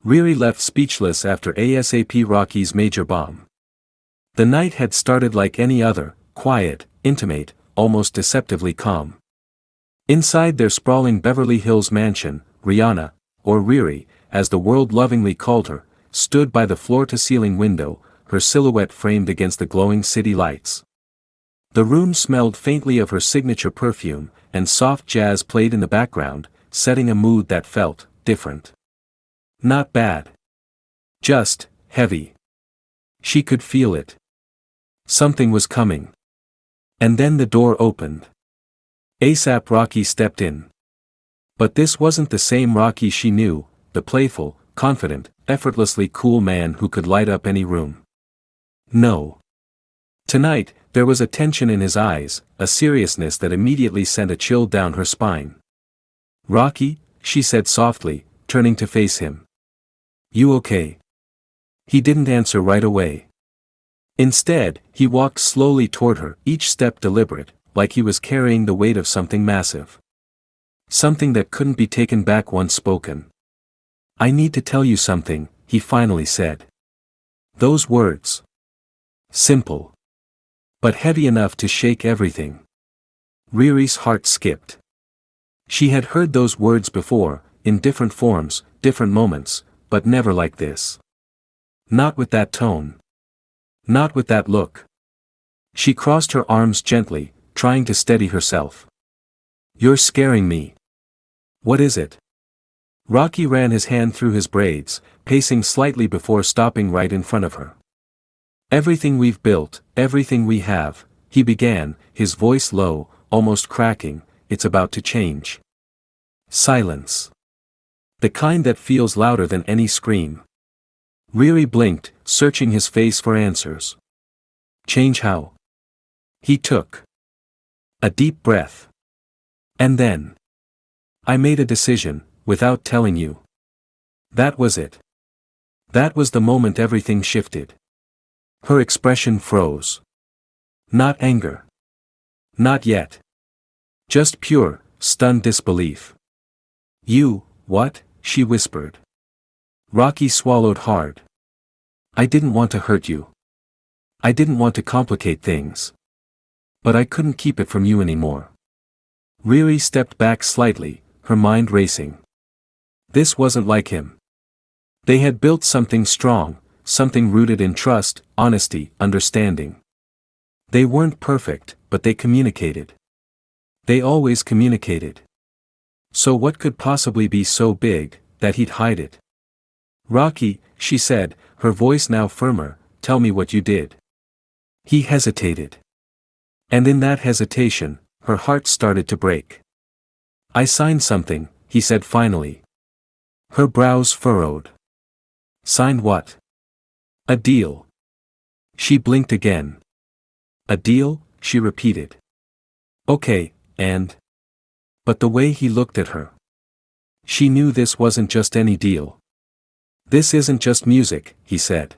RiRi left speechless after ASAP Rocky's major bomb. The night had started like any other, quiet, intimate, almost deceptively calm. Inside their sprawling Beverly Hills mansion, Rihanna, or RiRi, as the world lovingly called her, stood by the floor-to-ceiling window, her silhouette framed against the glowing city lights. The room smelled faintly of her signature perfume, and soft jazz played in the background, setting a mood that felt different. Not bad. Just heavy. She could feel it. Something was coming. And then the door opened. ASAP Rocky stepped in. But this wasn't the same Rocky she knew, the playful, confident, effortlessly cool man who could light up any room. No. Tonight, there was a tension in his eyes, a seriousness that immediately sent a chill down her spine. "Rocky," she said softly, turning to face him. "You okay?" He didn't answer right away. Instead, he walked slowly toward her, each step deliberate, like he was carrying the weight of something massive. Something that couldn't be taken back once spoken. "I need to tell you something," he finally said. Those words. Simple. But heavy enough to shake everything. RiRi's heart skipped. She had heard those words before, in different forms, different moments, but never like this. Not with that tone. Not with that look. She crossed her arms gently, trying to steady herself. "You're scaring me." "What is it?" Rocky ran his hand through his braids, pacing slightly before stopping right in front of her. "Everything we've built, everything we have," he began, his voice low, almost cracking, "it's about to change." Silence. The kind that feels louder than any scream. RiRi blinked, searching his face for answers. "Change how?" He took a deep breath. "And then I made a decision, without telling you." That was it. That was the moment everything shifted. Her expression froze. Not anger. Not yet. Just pure, stunned disbelief. "You, what?" she whispered. Rocky swallowed hard. "I didn't want to hurt you. I didn't want to complicate things. But I couldn't keep it from you anymore." RiRi stepped back slightly, her mind racing. This wasn't like him. They had built something strong, something rooted in trust, honesty, understanding. They weren't perfect, but they communicated. They always communicated. So what could possibly be so big, that he'd hide it? "Rocky," she said, her voice now firmer, "tell me what you did." He hesitated. And in that hesitation, her heart started to break. "I signed something," he said finally. Her brows furrowed. "Signed what?" "A deal." She blinked again. "A deal?" she repeated. "Okay, and?" But the way he looked at her. She knew this wasn't just any deal. "This isn't just music," he said.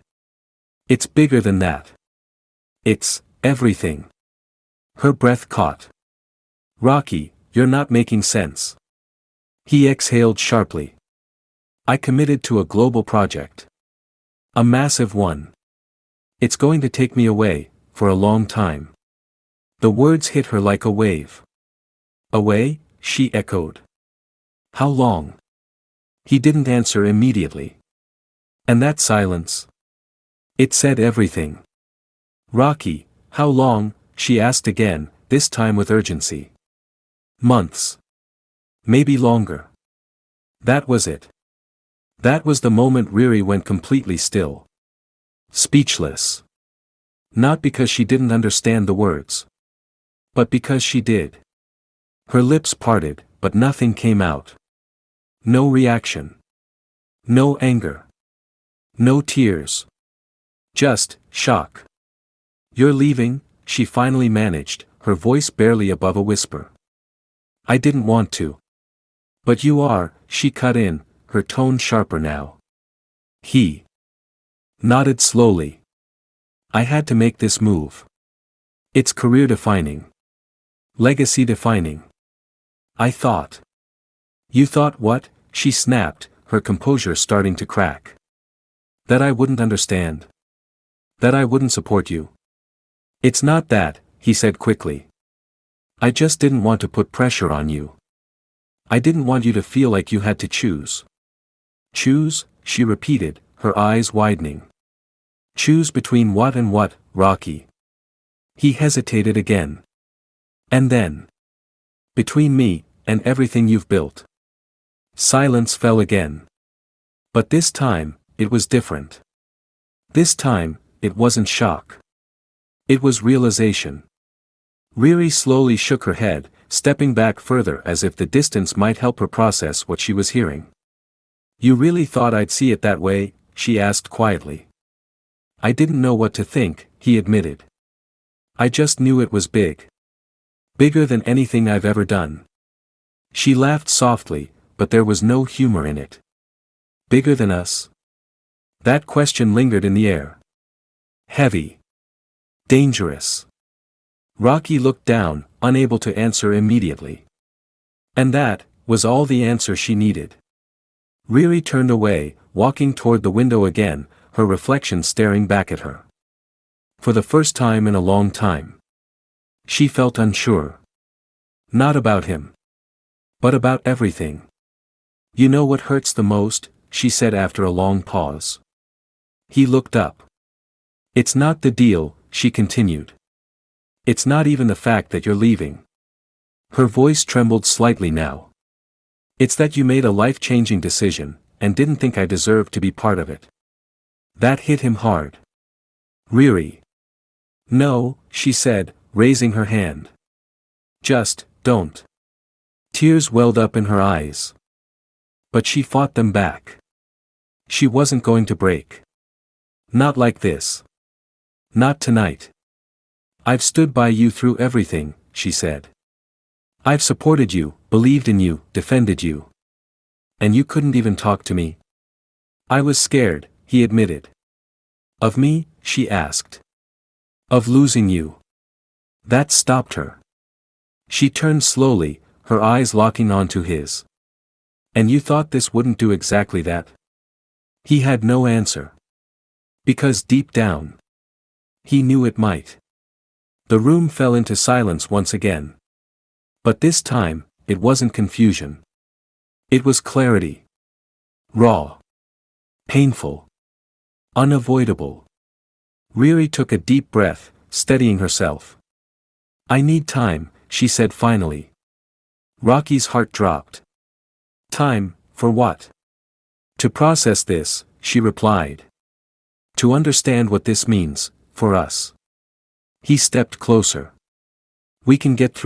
"It's bigger than that. It's everything." Her breath caught. "Rocky, you're not making sense." He exhaled sharply. "I committed to a global project. A massive one. It's going to take me away, for a long time." The words hit her like a wave. "Away?" she echoed. "How long?" He didn't answer immediately. And that silence. It said everything. "Rocky, how long?" she asked again, this time with urgency. "Months. Maybe longer." That was it. That was the moment RiRi went completely still. Speechless. Not because she didn't understand the words. But because she did. Her lips parted, but nothing came out. No reaction. No anger. No tears. Just shock. "You're leaving?" she finally managed, her voice barely above a whisper. "I didn't want to." "But you are," she cut in, her tone sharper now. He nodded slowly. "I had to make this move. It's career-defining. Legacy-defining. I thought." "You thought what?" she snapped, her composure starting to crack. That I wouldn't understand. That I wouldn't support you. It's not that, he said quickly. I just didn't want to put pressure on you. I didn't want you to feel like you had to choose. Choose, she repeated, her eyes widening. Choose between what and what, Rocky? He hesitated again. And then. Between me, and everything you've built. Silence fell again. But this time, it was different. This time, it wasn't shock. It was realization. RiRi slowly shook her head, stepping back further as if the distance might help her process what she was hearing. You really thought I'd see it that way? She asked quietly. I didn't know what to think, he admitted. I just knew it was big. Bigger than anything I've ever done. She laughed softly, but there was no humor in it. Bigger than us? That question lingered in the air. Heavy. Dangerous. Rocky looked down, unable to answer immediately. And that was all the answer she needed. RiRi turned away, walking toward the window again, her reflection staring back at her. For the first time in a long time. She felt unsure. Not about him. But about everything. You know what hurts the most? She said after a long pause. He looked up. It's not the deal, she continued. It's not even the fact that you're leaving. Her voice trembled slightly now. It's that you made a life-changing decision, and didn't think I deserved to be part of it. That hit him hard. RiRi. No, she said, raising her hand. Just, don't. Tears welled up in her eyes. But she fought them back. She wasn't going to break. Not like this. Not tonight. I've stood by you through everything, she said. I've supported you, believed in you, defended you. And you couldn't even talk to me? I was scared, he admitted. Of me? She asked. Of losing you. That stopped her. She turned slowly, her eyes locking onto his. And you thought this wouldn't do exactly that? He had no answer. Because deep down, he knew it might. The room fell into silence once again. But this time, it wasn't confusion. It was clarity. Raw. Painful. Unavoidable. RiRi took a deep breath, steadying herself. I need time, she said finally. Rocky's heart dropped. Time, for what? To process this, she replied. To understand what this means, for us. He stepped closer. We can get through.